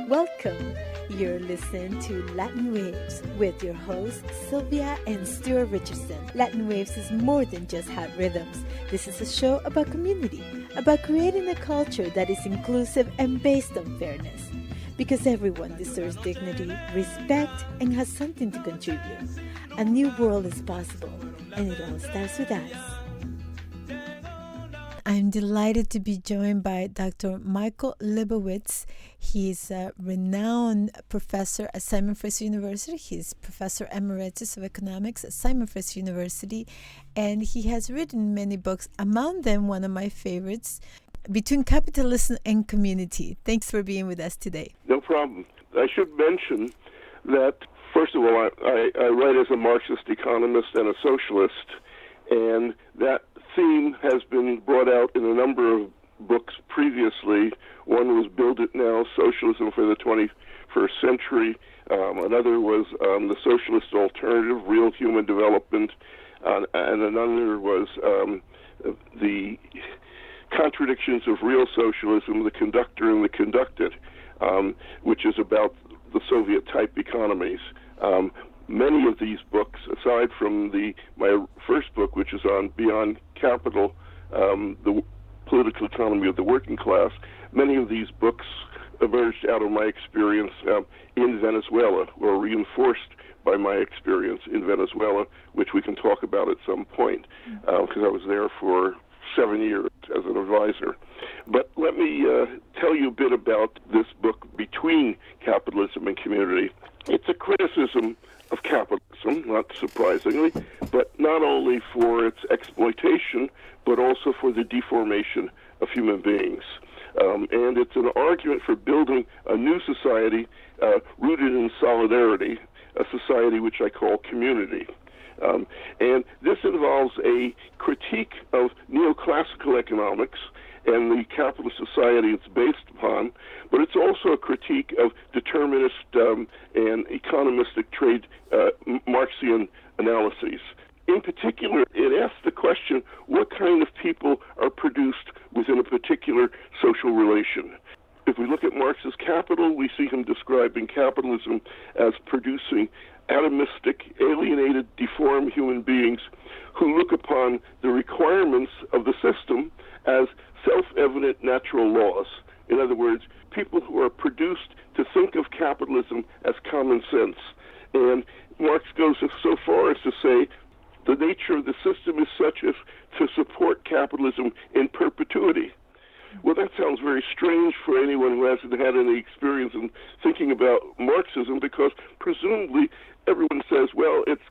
Welcome. You're listening to Latin Waves with your hosts, Sylvia and Sylvia Richardson. Latin Waves is more than just hot rhythms. This is a show about community, about creating a culture that is inclusive and based on fairness. Because everyone deserves dignity, respect, and has something to contribute. A new world is possible, and it all starts with us. I'm delighted to be joined by Dr. Michael Lebowitz. He's a renowned professor at Simon Fraser University. He's Professor Emeritus of Economics at Simon Fraser University, and he has written many books, among them one of my favorites, Between Capitalism and Community. Thanks for being with us today. No problem. I should mention that, first of all, I write as a Marxist economist and a socialist, and that theme has been brought out in a number of books previously. One was Build It Now, Socialism for the 21st Century. Another was The Socialist Alternative, Real Human Development. And another was The Contradictions of Real Socialism, The Conductor and the Conducted, which is about the Soviet-type economies. Many of these books, aside from my first book, which is on Beyond Capital, the political economy of the working class, many of these books emerged out of my experience in Venezuela, or reinforced by my experience in Venezuela, which we can talk about at some point, because I was there for 7 years as an advisor. But let me tell you a bit about this book, Between Capitalism and Community. It's a criticism of capitalism, not surprisingly, but not only for its exploitation, but also for the deformation of human beings. And it's an argument for building a new society rooted in solidarity, a society which I call community. And this involves a critique of neoclassical economics and the capitalist society it's based upon, but it's also a critique of determinist and economistic trade Marxian analyses. In particular, it asks the question, what kind of people are produced within a particular social relation? If we look at Marx's Capital, we see him describing capitalism as producing atomistic, alienated, deformed human beings who look upon the requirements of the system as self-evident natural laws. In other words, people who are produced to think of capitalism as common sense. And Marx goes so far as to say the nature of the system is such as to support capitalism in perpetuity. Well, that sounds very strange for anyone who hasn't had any experience in thinking about Marxism, because presumably everyone says, well, it's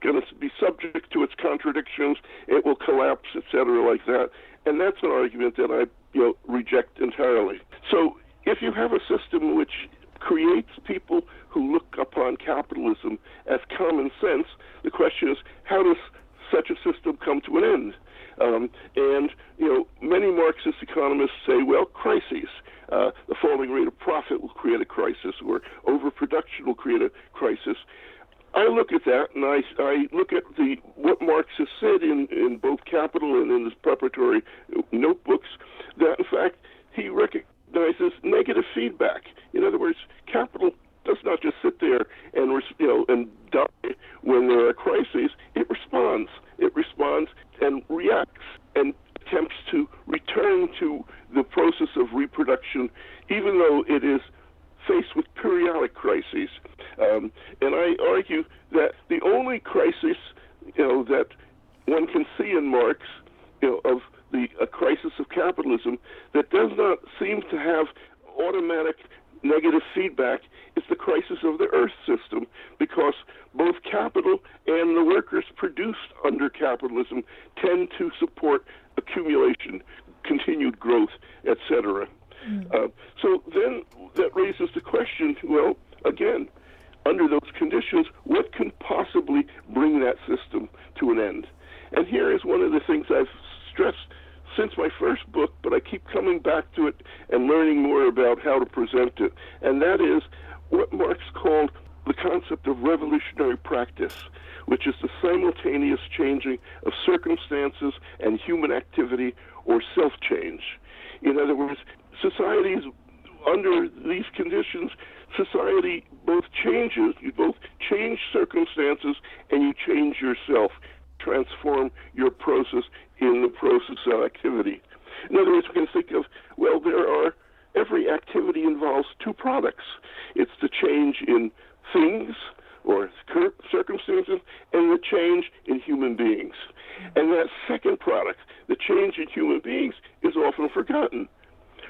going to be subject to its contradictions, it will collapse, etc., like that. And that's an argument that I reject entirely. So if you have a system which creates people who look upon capitalism as common sense, the question is, how does such a system come to an end? And many Marxist economists say, well, crises. The falling rate of profit will create a crisis, or overproduction will create a crisis. I look at that, and I look at what Marx has said in both Capital and in his preparatory notebooks, that in fact he recognizes negative feedback. In other words, capital does not just sit there and die when there are crises. It responds. It responds and reacts and attempts to return to the process of reproduction, even though it is faced with periodic crises. And I argue that the only crisis, that one can see in Marx, of a crisis of capitalism that does not seem to have automatic negative feedback is the crisis of the earth system, because both capital and the workers produced under capitalism tend to support accumulation, continued growth, etc. So then that raises the question, well, again, under those conditions, what can possibly bring that system to an end? And here is one of the things I've stressed since my first book, but I keep coming back to it and learning more about how to present it, and that is what Marx called the concept of revolutionary practice, which is the simultaneous changing of circumstances and human activity, or self-change. In other words, societies under these conditions, society both changes, you both change circumstances and you change yourself, transform your process in the process of activity. In other words, we can think of, well, every activity involves two products. It's the change in things or circumstances and the change in human beings. And that second product, the change in human beings, is often forgotten.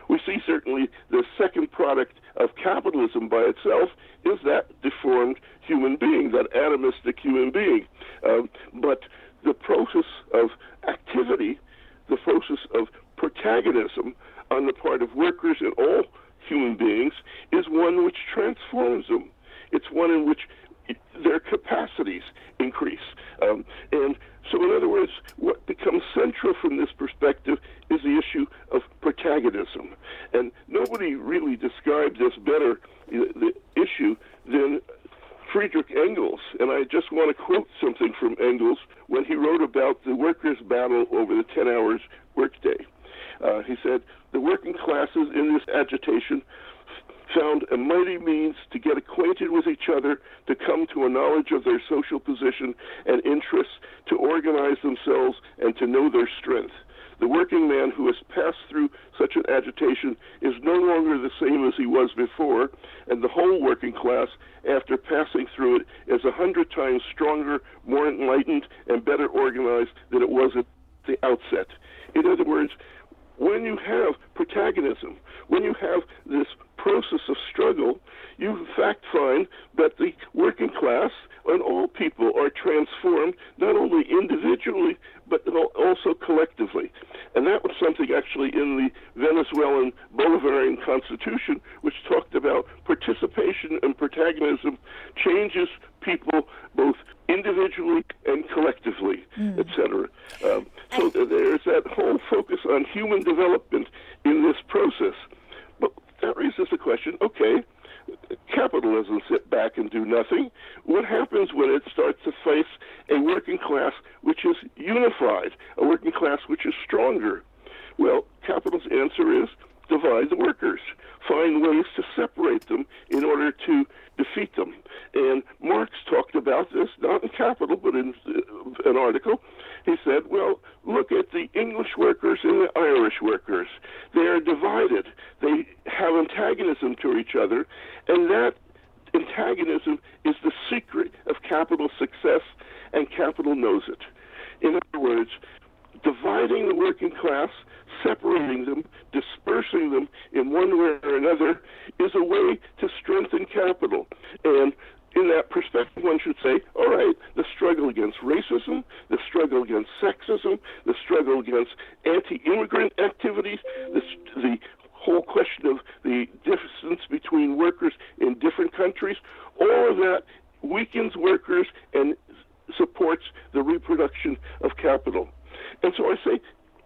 We see certainly the second product of capitalism by itself is that deformed human being, that atomistic human being. But the process of activity, the process of protagonism on the part of workers and all human beings is one which transforms them. It's one in which their capacities increase. And so, in other words, what becomes central from this perspective is the issue of protagonism. And nobody really described this better, the issue, than Friedrich Engels. And I just want to quote something from Engels when he wrote about the workers' battle over the 10 hours workday. He said, "The working classes in this agitation found a mighty means to get acquainted with each other, to come to a knowledge of their social position and interests, to organize themselves, and to know their strength. The working man who has passed through such an agitation is no longer the same as he was before, and the whole working class, after passing through it, is 100 times stronger, more enlightened, and better organized than it was at the outset." In other words, when you have protagonism, when you have this process of struggle, you in fact find that the working class and all people are transformed not only individually but also collectively. And that was something actually in the Venezuelan Bolivarian Constitution, which talked about participation and protagonism changes people both individually and collectively, etc. So there's that whole focus on human development in this process. But that raises the question, okay, capitalism sit back and do nothing. What happens when it starts to face a working class which is unified, a working class which is stronger? Well, capital's answer is divide the workers, find ways to separate them in order to defeat them. And Marx talked about this, not in Capital, but in an article. He said, well, look at the English workers and the Irish workers. They are divided. They have antagonism to each other, and that antagonism is the secret of capital's success, and capital knows it. In other words, dividing the working class, separating them, dispersing them in one way or another is a way to strengthen capital. And in that perspective, one should say, all right, the struggle against racism, the struggle against sexism, the struggle against anti-immigrant activities, the whole question of the distance between workers in different countries, all of that weakens workers and supports the reproduction of capital. And so I say,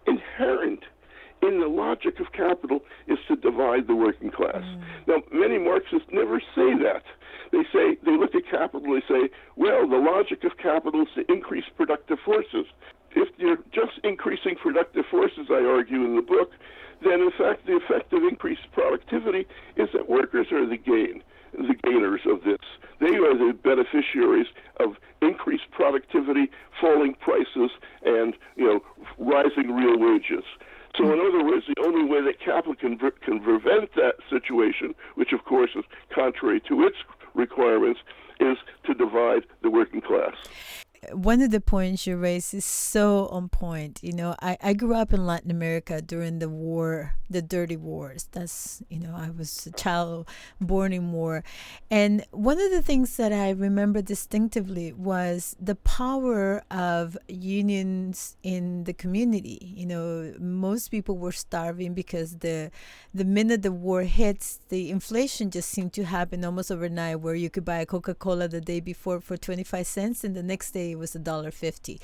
inherent in the logic of capital is to divide the working class. Now, many Marxists never say that. They look at capital and they say, well, the logic of capital is to increase productive forces. If you're just increasing productive forces, I argue in the book, then in fact the effect of increased productivity is that workers are the gainers of this. They are the beneficiaries of increased productivity, falling prices, and rising real wages. So in other words, the only way that capital can prevent that situation, which of course is contrary to its requirements, is to divide the working class. One of the points you raised is so on point. I grew up in Latin America during the war, the dirty wars. That's, I was a child born in war. And one of the things that I remember distinctively was the power of unions in the community. Most people were starving because the minute the war hits, the inflation just seemed to happen almost overnight, where you could buy a Coca-Cola the day before for 25 cents and the next day say it was $1.50.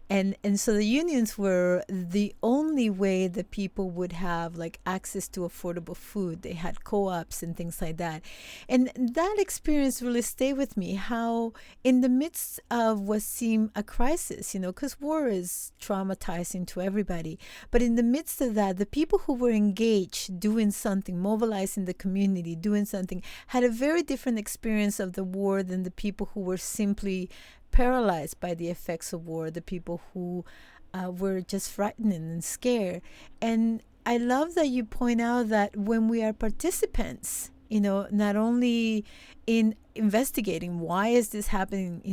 And so the unions were the only way that people would have like access to affordable food. They had co-ops and things like that. And that experience really stayed with me, how in the midst of what seemed a crisis, because war is traumatizing to everybody. But in the midst of that, the people who were engaged doing something, mobilizing the community, doing something, had a very different experience of the war than the people who were simply paralyzed by the effects of war, the people who were just frightened and scared. And I love that you point out that when we are participants, not only in investigating why is this happening,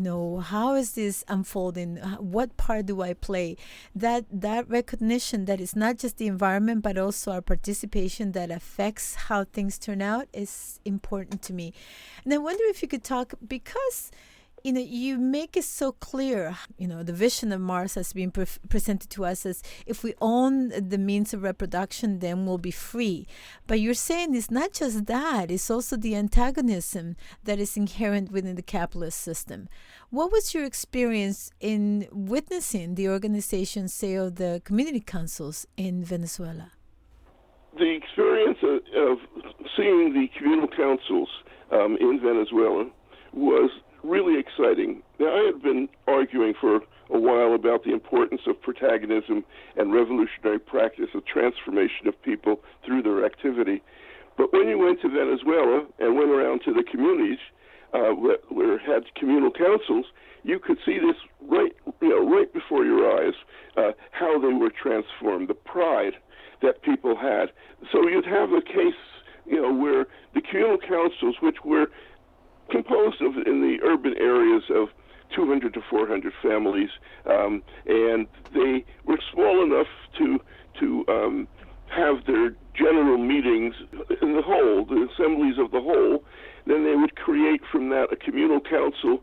how is this unfolding, what part do I play, that recognition that it's not just the environment but also our participation that affects how things turn out is important to me. And I wonder if you could talk, because you make it so clear, the vision of Marx has been presented to us as if we own the means of reproduction, then we'll be free. But you're saying it's not just that, it's also the antagonism that is inherent within the capitalist system. What was your experience in witnessing the organization, say, of the community councils in Venezuela? The experience of seeing the communal councils in Venezuela was really exciting. Now, I had been arguing for a while about the importance of protagonism and revolutionary practice of transformation of people through their activity. But when you went to Venezuela and went around to the communities where had communal councils, you could see this right before your eyes, how they were transformed, the pride that people had. So you'd have a case, where the communal councils, which were composed of, in the urban areas, of 200 to 400 families, and they were small enough to have their general meetings in the whole, the assemblies of the whole. Then they would create from that a communal council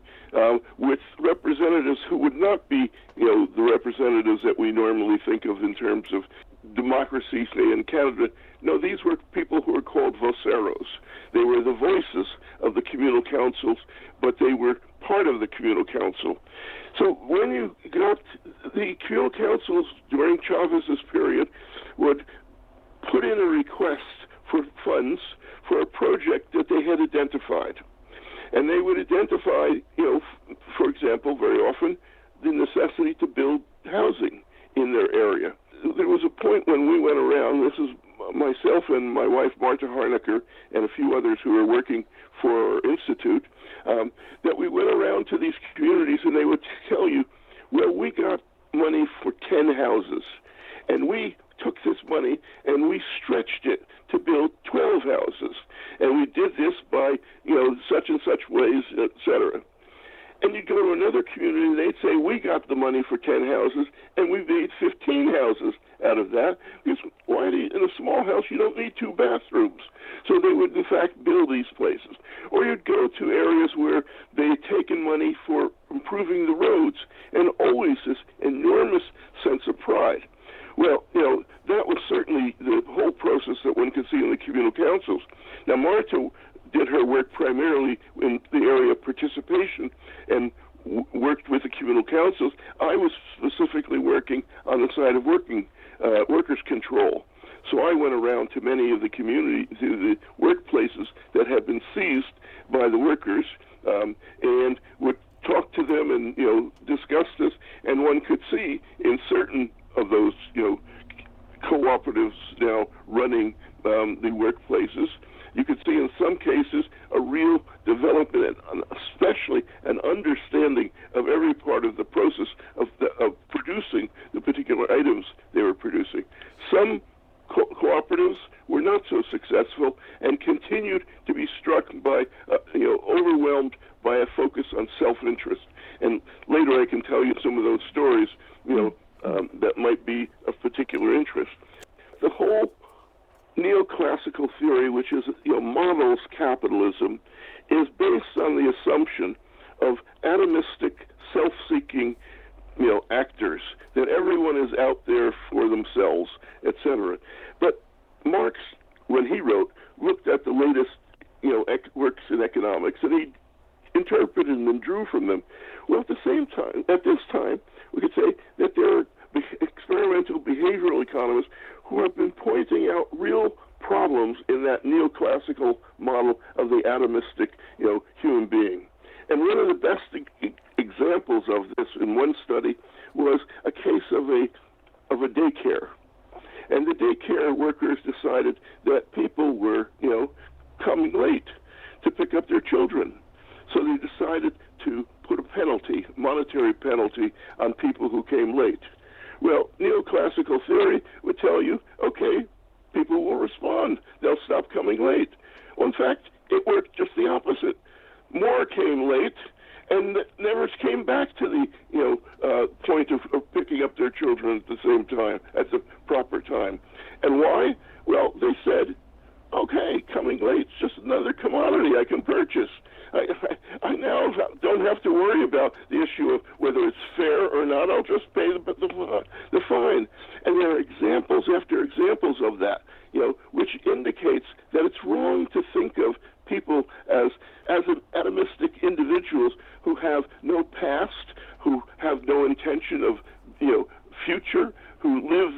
with representatives who would not be, the representatives that we normally think of in terms of democracy, say, in Canada. No, these were people who were called voceros. They were the voices of the communal councils, but they were part of the communal council. So when you got the communal councils during Chavez's period would put in a request for funds for a project that they had identified. And they would identify, for example, very often, the necessity to build housing in their area. There was a point when we went around, this is myself and my wife Marta Harnacker and a few others who were working for our institute, that we went around to these communities and they would tell you, well, we got money for 10 houses, and we took this money and we stretched it to build 12 houses, and we did this by, such and such ways, etc. And you'd go to another community and they'd say, we got the money for 10 houses and we made 15 houses out of that. Because in a small house, you don't need 2 bathrooms. So they would, in fact, build these places. Or you'd go to areas where they had taken money for improving the roads, and always this enormous sense of pride. Well, that was certainly the whole process that one could see in the communal councils. Now, Marta did her work primarily in the area of participation and worked with the communal councils. I was specifically working on the side of workers' control. So I went around to many of the communities, to the workplaces that had been seized by the workers, and would talk to them and discuss this. And one could see in certain of those cooperatives now running the workplaces, you could see in some cases a real development, and especially an understanding of every part of the process of producing the particular items they were producing. Some cooperatives were not so successful and continued to be struck by, overwhelmed by a focus on self-interest. And later I can tell you some of those stories, that might be of particular interest. The whole neoclassical theory, which is models capitalism, is based on the assumption of atomistic, self-seeking, actors, that everyone is out there for themselves, etc. But Marx, when he wrote, looked at the latest, works in economics, and he interpreted and drew from them. Well, at this time, we could say that there are experimental behavioral economists who have been pointing out real problems in that neoclassical model of the atomistic, human being. And one of the best examples of this in one study was a case of a daycare. And the daycare workers decided that people were, coming late to pick up their children. So they decided to put a penalty, monetary penalty, on people who came late. Well, neoclassical theory would tell you, okay, people will respond. They'll stop coming late. Well, in fact, it worked just the opposite. More came late and never came back to the point of picking up their children at the same time, at the proper time. And why? Well, they said, okay, coming late's just another commodity I can purchase. I now don't have to worry about the issue of whether it's fair or not. I'll just pay the fine. And there are examples after examples of that, which indicates that it's wrong to think of people as atomistic individuals who have no past, who have no intention of, future, who live,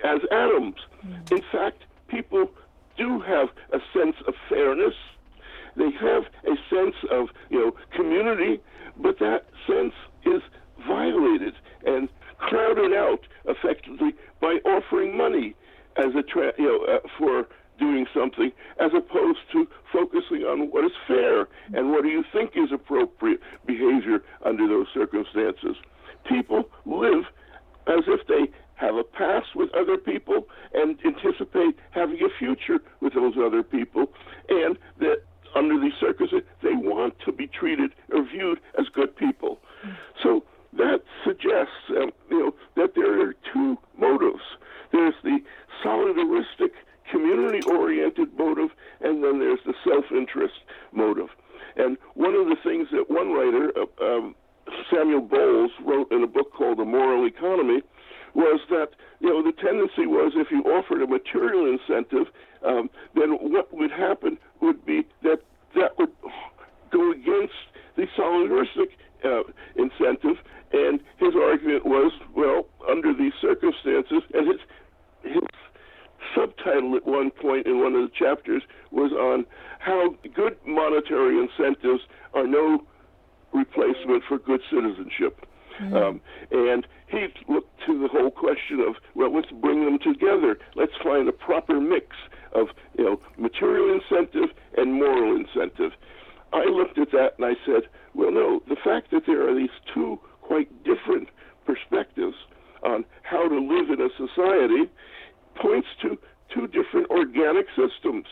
as atoms. In fact, people do have a sense of fairness. They have a sense of, community, but that sense is violated and crowded out effectively by offering money as for doing something, as opposed to focusing on what is fair and what do you think is appropriate behavior under those circumstances. People live as if they have a past with other people and anticipate having a future with those other people, and that under these circumstances, they want to be treated or viewed as good people. So that suggests, that there are two motives. There's the solidaristic, community-oriented motive, and then there's the self-interest motive. And one of the things that one writer, Samuel Bowles, wrote in a book called The Moral Economy was that, the tendency was if you offered a material incentive, then what would happen would be that would go against the solidaristic incentive. And his argument was, well, under these circumstances, and his subtitle at one point in one of the chapters was on how good monetary incentives are no replacement for good citizenship. And he looked to the whole question of, well, let's bring them together. Let's find a proper mix of, material incentive and moral incentive. I looked at that and I said, well, no, the fact that there are these two quite different perspectives on how to live in a society points to two different organic systems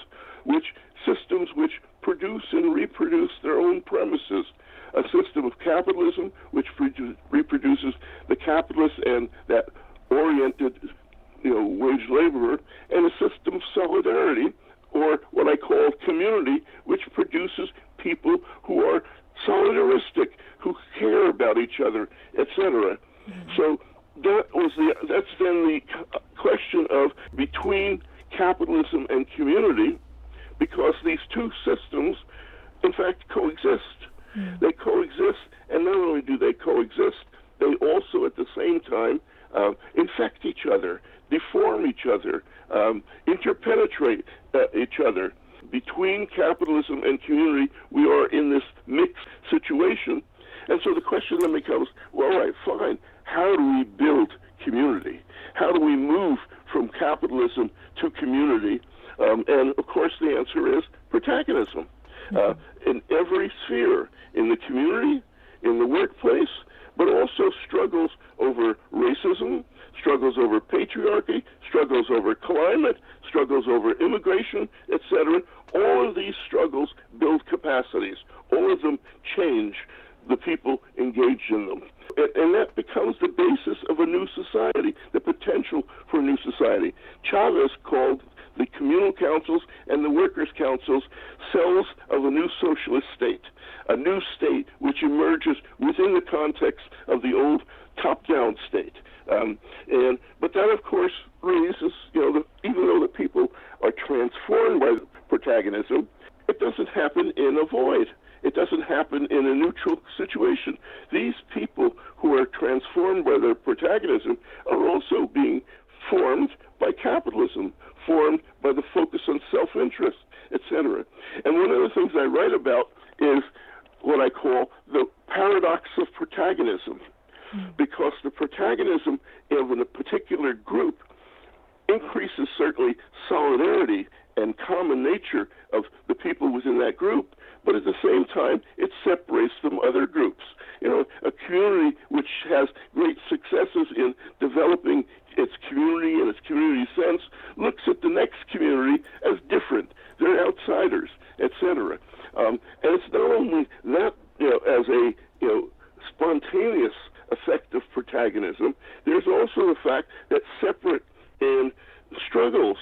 which produce and reproduce their own premises. A system of capitalism which reproduces the capitalist and that oriented, wage laborer, and a system of solidarity, or what I call community, which produces people who are solidaristic, who care about each other, etc. So that's then the question of between capitalism and community, because these two systems, in fact, coexist. They coexist, and not only do they coexist, they also at the same time infect each other, deform each other, interpenetrate each other. Between capitalism and community, we are in this mixed situation. And so the question then becomes, well, all right, fine, how do we build community? How do we move from capitalism to community? And of course the answer is protagonism. In every sphere, in the community, in the workplace, but also struggles over racism, struggles over patriarchy, struggles over climate, struggles over immigration, etc. All of these struggles build capacities. All of them change the people engaged in them. And that becomes the basis of a new society, the potential for a new society. Chavez called the communal councils and the workers' councils cells of a new socialist state, a new state which emerges within the context of the old top-down state. But that, of course, raises, even though the people are transformed by protagonism, it doesn't happen in a void. It doesn't happen in a neutral situation. These people who are transformed by their protagonism are also being formed by capitalism, formed by the focus on self-interest, etc. And one of the things I write about is what I call the paradox of protagonism, because the protagonism of a particular group increases certainly solidarity and common nature of the people within that group, but at the same time, it separates from other groups. You know, a community which has great successes in developing its community and its community sense looks at the next community as different. They're outsiders, etc. And it's not only that, as a spontaneous effect of protagonism, there's also the fact that separate and struggles,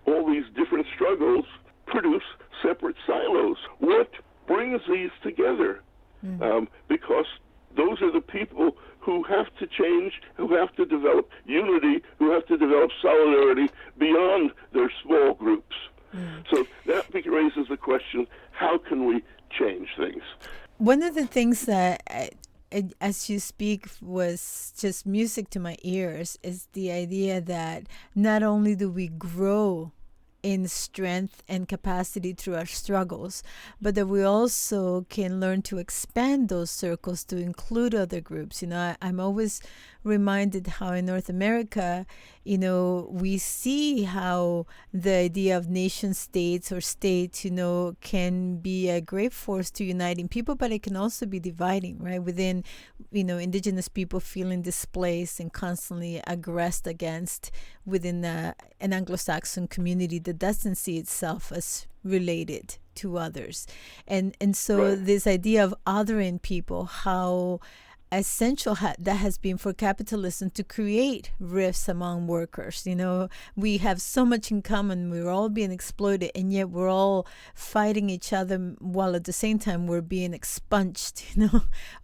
all these different struggles, produce separate silos. What brings these together? Because those are the people who have to change, who have to develop unity, who have to develop solidarity beyond their small groups. So that raises the question, how can we change things? One of the things that, as you speak, was just music to my ears is the idea that not only do we grow in strength and capacity through our struggles, but that we also can learn to expand those circles to include other groups. I'm always reminded how in North America, we see how the idea of nation states or states, can be a great force to uniting people, but it can also be dividing, right? Within, indigenous people feeling displaced and constantly aggressed against within an Anglo-Saxon community that doesn't see itself as related to others. And so this idea of othering people, how essential that has been for capitalism to create rifts among workers. We have so much in common. We're all being exploited, and yet we're all fighting each other, while at the same time we're being expunged,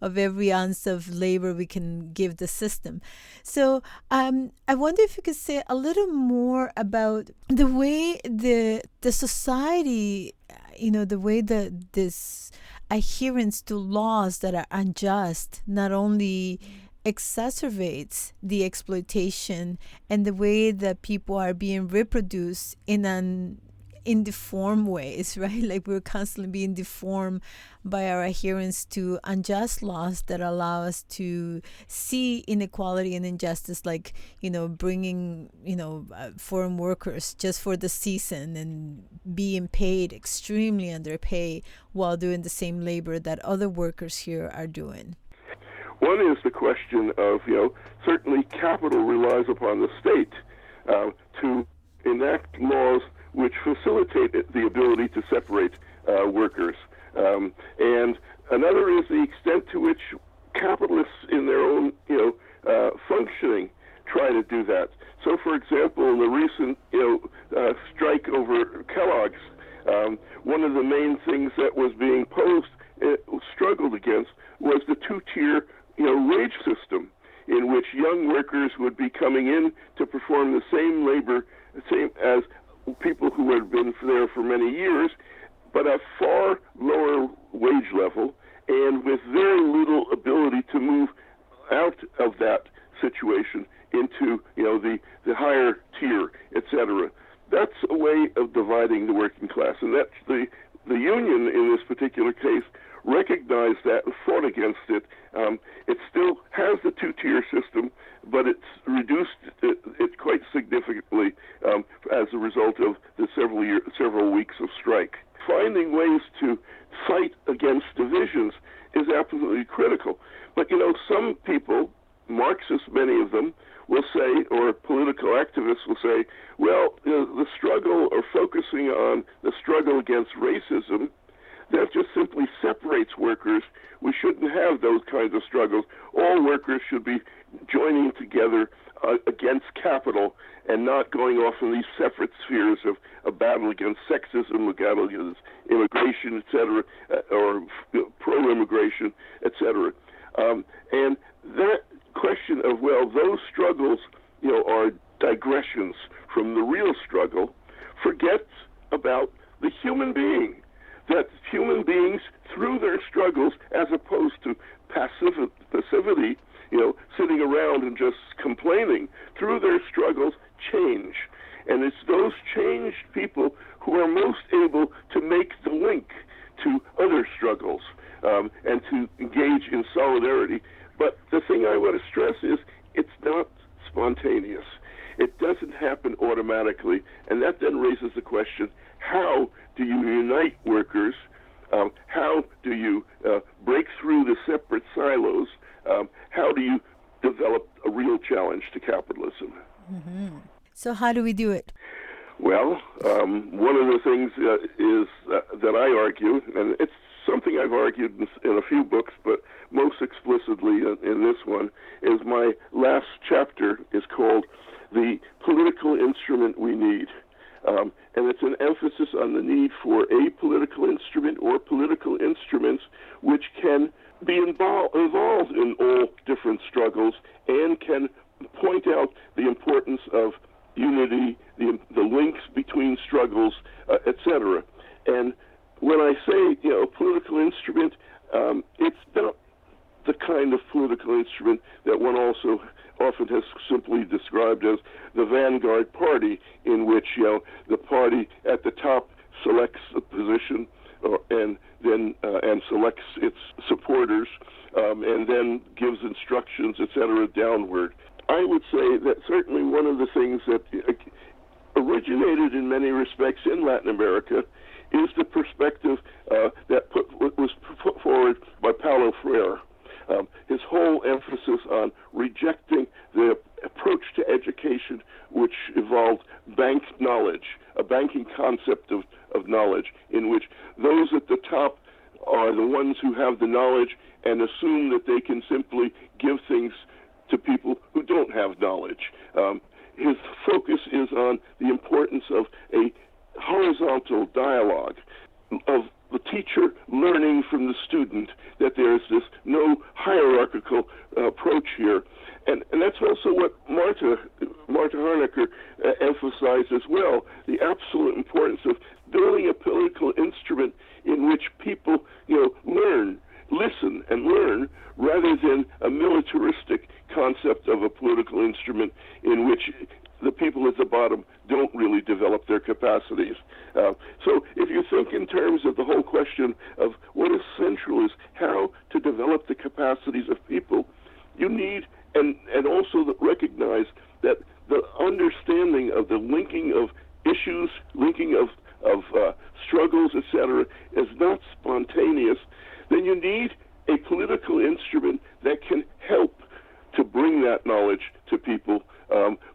of every ounce of labor we can give the system. So I wonder if you could say a little more about the way the society, the way that this adherence to laws that are unjust not only exacerbates the exploitation and the way that people are being reproduced in deformed ways, right? Like we're constantly being deformed by our adherence to unjust laws that allow us to see inequality and injustice, like, bringing, foreign workers just for the season and being paid extremely underpaid while doing the same labor that other workers here are doing. One is the question of, certainly capital relies upon the state to enact laws which facilitate the ability to separate workers. And another is the extent to which capitalists in their own, functioning try to do that. So, for example, in the recent, strike over Kellogg's, one of the main things that was being struggled against was the two-tier, wage system, in which young workers would be coming in to perform the same labor, same as people who had been there for many years, but at far lower wage level and with very little ability to move out of that situation into, the higher tier, etc. That's a way of dividing the working class, and that's the union in this particular case recognized that and fought against it. It still has the two-tier system, but it's reduced it quite significantly as a result of the several weeks of strike. Finding ways to fight against divisions is absolutely critical. But, some people, Marxists, many of them, will say, or political activists will say, well, the struggle, or focusing on the struggle against racism, that just simply separates workers. We shouldn't have those kinds of struggles. All workers should be joining together against capital and not going off in these separate spheres of a battle against sexism, a battle against immigration, etc., or pro-immigration, etc. And that question of, well, those struggles, are digressions from the real struggle, forgets about the human being. That human beings, through passivity, sitting around and just complaining, through their struggles, change. And it's those changed people who are most able to make the link to other struggles and to engage in solidarity. But the thing I want to stress is it's not spontaneous. It doesn't happen automatically. And that then raises the question, how do you unite workers? How do you break through the separate silos? How do you develop a real challenge to capitalism? Mm-hmm. So how do we do it? Well, one of the things is that I argue, and it's something I've argued in a few books, but most explicitly in this one, is my last chapter is called The Political Instrument We Need. And it's an emphasis on the need for a political instrument or political instruments which can be involved in all different struggles and can point out the importance of unity, the links between struggles, etc. And when I say, political instrument, it's not the kind of political instrument that one also often has simply described as the vanguard party, in which the party at the top selects a position and selects its supporters and then gives instructions, etc., downward. I would say that certainly one of the things that originated in many respects in Latin America is the perspective that was put forward by Paulo Freire. His whole emphasis on rejecting the approach to education which involved bank knowledge, a banking concept of knowledge, in which those at the top are the ones who have the knowledge and assume that they can simply give things to people who don't have knowledge. His focus is on the importance of a horizontal dialogue, of the teacher learning from the student, that there's this no hierarchical approach here. And that's also what Marta Harnacker emphasized as well, the absolute importance of building a political instrument in which people, listen and learn, rather than a militaristic concept of a political instrument in which the people at the bottom don't really develop their capacities. So if you think in terms of the whole question of what is central is how to develop the capacities of people, you need, and also recognize that the understanding of the linking of issues, linking of struggles, etc., is not spontaneous, then you need a political instrument that can help to bring that knowledge to people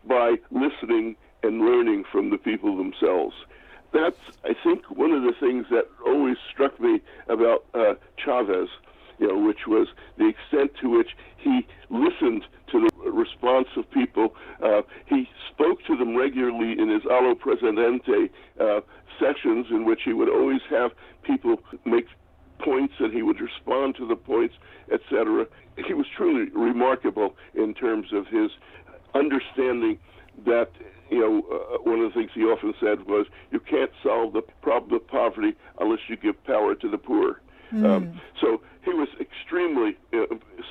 by listening and learning from the people themselves. That's, I think, one of the things that always struck me about Chavez, which was the extent to which he listened to the response of people. He spoke to them regularly in his Allo Presidente sessions, in which he would always have people make points and he would respond to the points, etc. He was truly remarkable in terms of his understanding that, one of the things he often said was, you can't solve the problem of poverty unless you give power to the poor. So he was extremely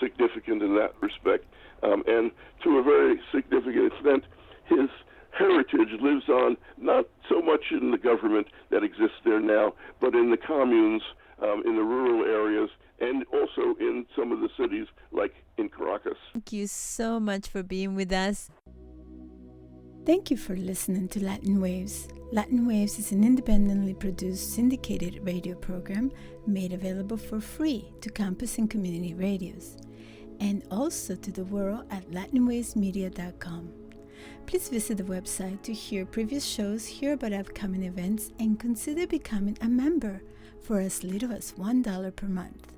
significant in that respect. And to a very significant extent, his heritage lives on not so much in the government that exists there now, but in the communes, in the rural areas, and also in some of the cities like in Caracas. Thank you so much for being with us. Thank you for listening to Latin Waves. Latin Waves is an independently produced syndicated radio program made available for free to campus and community radios, and also to the world at latinwavesmedia.com. Please visit the website to hear previous shows, hear about upcoming events, and consider becoming a member for as little as $1 per month.